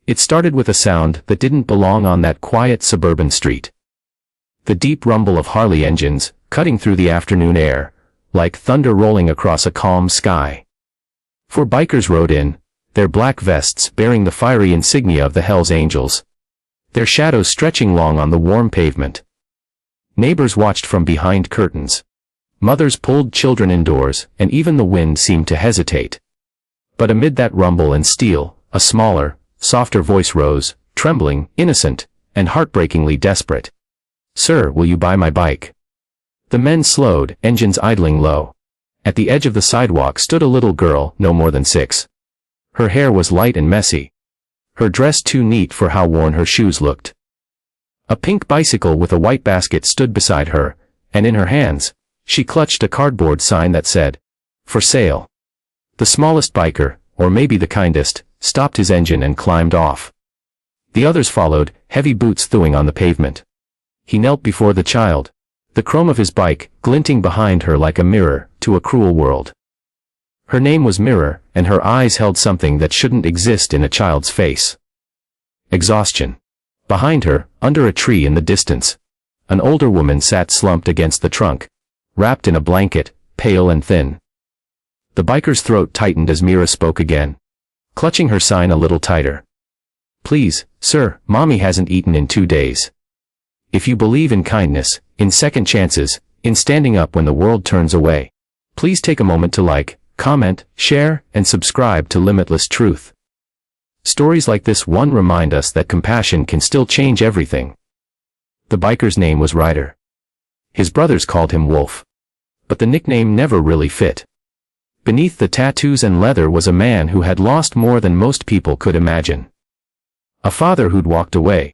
It started with a sound that didn't belong on that quiet suburban street. The deep rumble of Harley engines, cutting through the afternoon air, like thunder rolling across a calm sky. 4 bikers rode in, their black vests bearing the fiery insignia of the Hells Angels, their shadows stretching long on the warm pavement. Neighbors watched from behind curtains. Mothers pulled children indoors, and even the wind seemed to hesitate. But amid that rumble and steel, a smaller, softer voice rose, trembling, innocent, and heartbreakingly desperate. "Sir, will you buy my bike?" The men slowed, engines idling low. At the edge of the sidewalk stood a little girl, no more than 6. Her hair was light and messy. Her dress too neat for how worn her shoes looked. A pink bicycle with a white basket stood beside her, and in her hands, she clutched a cardboard sign that said, "For sale." The smallest biker, or maybe the kindest, stopped his engine and climbed off. The others followed, heavy boots thawing on the pavement. He knelt before the child, the chrome of his bike glinting behind her like a mirror to a cruel world. Her name was Mirror, and her eyes held something that shouldn't exist in a child's face. Exhaustion. Behind her, under a tree in the distance, an older woman sat slumped against the trunk, wrapped in a blanket, pale and thin. The biker's throat tightened as Mira spoke again, clutching her sign a little tighter. "Please, sir, Mommy hasn't eaten in 2 days. If you believe in kindness, in second chances, in standing up when the world turns away, please take a moment to like, comment, share, and subscribe to Limitless Truth." Stories like this one remind us that compassion can still change everything. The biker's name was Ryder. His brothers called him Wolf. But the nickname never really fit. Beneath the tattoos and leather was a man who had lost more than most people could imagine. A father who'd walked away.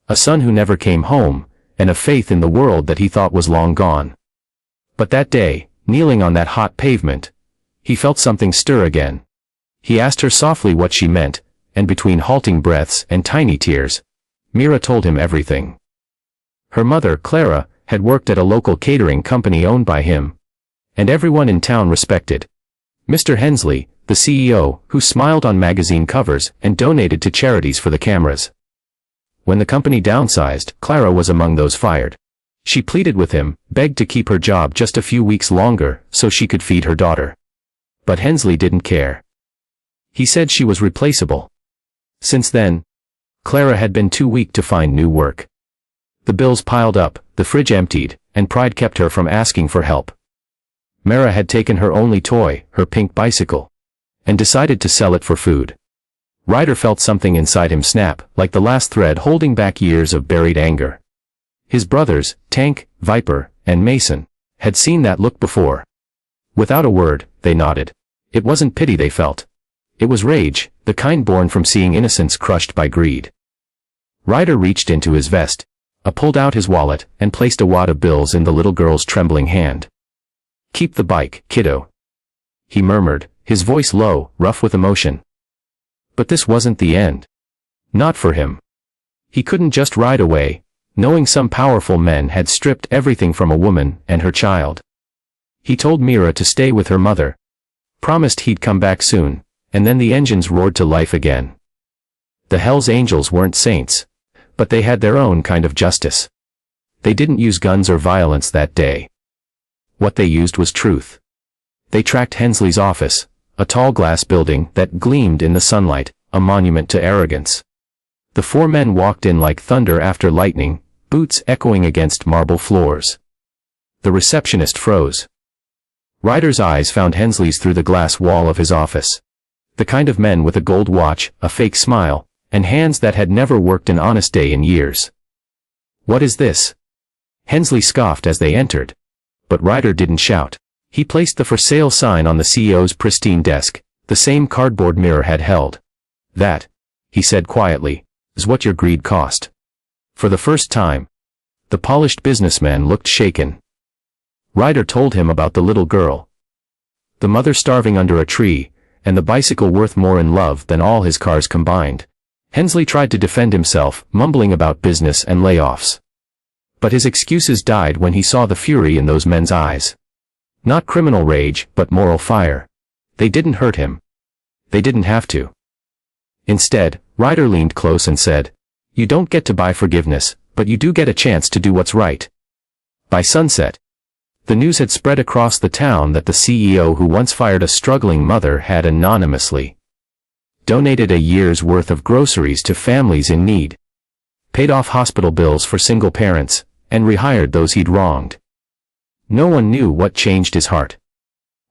A son who never came home, and a faith in the world that he thought was long gone. But that day, kneeling on that hot pavement, he felt something stir again. He asked her softly what she meant, and between halting breaths and tiny tears, Mira told him everything. Her mother, Clara, had worked at a local catering company owned by him, and everyone in town respected Mr. Hensley, the CEO, who smiled on magazine covers and donated to charities for the cameras. When the company downsized, Clara was among those fired. She pleaded with him, begged to keep her job just a few weeks longer so she could feed her daughter. But Hensley didn't care. He said she was replaceable. Since then, Clara had been too weak to find new work. The bills piled up, the fridge emptied, and pride kept her from asking for help. Mara had taken her only toy, her pink bicycle, and decided to sell it for food. Ryder felt something inside him snap, like the last thread holding back years of buried anger. His brothers, Tank, Viper, and Mason, had seen that look before. Without a word, they nodded. It wasn't pity they felt. It was rage, the kind born from seeing innocence crushed by greed. Ryder reached into his vest, pulled out his wallet, and placed a wad of bills in the little girl's trembling hand. "Keep the bike, kiddo," he murmured, his voice low, rough with emotion. But this wasn't the end. Not for him. He couldn't just ride away, knowing some powerful men had stripped everything from a woman and her child. He told Mira to stay with her mother, promised he'd come back soon, and then the engines roared to life again. The Hells Angels weren't saints, but they had their own kind of justice. They didn't use guns or violence that day. What they used was truth. They tracked Hensley's office, a tall glass building that gleamed in the sunlight, a monument to arrogance. The 4 men walked in like thunder after lightning, boots echoing against marble floors. The receptionist froze. Ryder's eyes found Hensley's through the glass wall of his office. The kind of men with a gold watch, a fake smile, and hands that had never worked an honest day in years. "What is this?" Hensley scoffed as they entered. But Ryder didn't shout. He placed the for sale sign on the CEO's pristine desk, the same cardboard Mirror had held. "That," he said quietly, "is what your greed cost." For the first time, the polished businessman looked shaken. Ryder told him about the little girl. The mother starving under a tree, and the bicycle worth more in love than all his cars combined. Hensley tried to defend himself, mumbling about business and layoffs. But his excuses died when he saw the fury in those men's eyes. Not criminal rage, but moral fire. They didn't hurt him. They didn't have to. Instead, Ryder leaned close and said, "You don't get to buy forgiveness, but you do get a chance to do what's right." By sunset, the news had spread across the town that the CEO who once fired a struggling mother had anonymously donated a year's worth of groceries to families in need, paid off hospital bills for single parents, and rehired those he'd wronged. No one knew what changed his heart.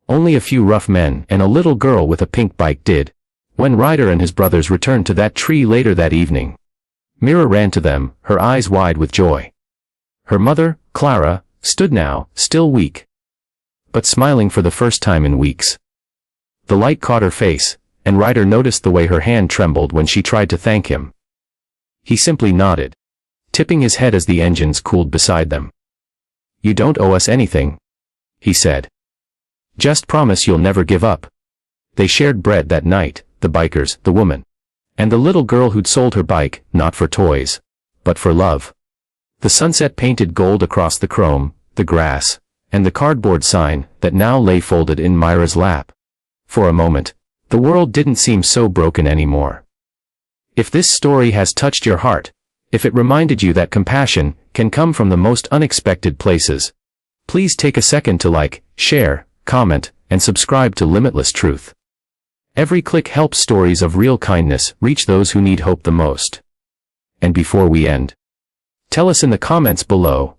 Only a few rough men and a little girl with a pink bike did. When Ryder and his brothers returned to that tree later that evening, Mira ran to them, her eyes wide with joy. Her mother, Clara, stood now, still weak, but smiling for the first time in weeks. The light caught her face, and Ryder noticed the way her hand trembled when she tried to thank him. He simply nodded, tipping his head as the engines cooled beside them. "You don't owe us anything," he said. "Just promise you'll never give up." They shared bread that night, the bikers, the woman, and the little girl who'd sold her bike, not for toys, but for love. The sunset painted gold across the chrome, the grass, and the cardboard sign that now lay folded in Myra's lap. For a moment, the world didn't seem so broken anymore. If this story has touched your heart, if it reminded you that compassion can come from the most unexpected places, please take a second to like, share, comment, and subscribe to Limitless Truth. Every click helps stories of real kindness reach those who need hope the most. And before we end, tell us in the comments below,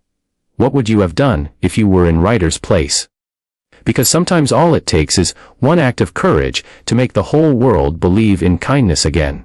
what would you have done if you were in Ryder's place? Because sometimes all it takes is one act of courage to make the whole world believe in kindness again.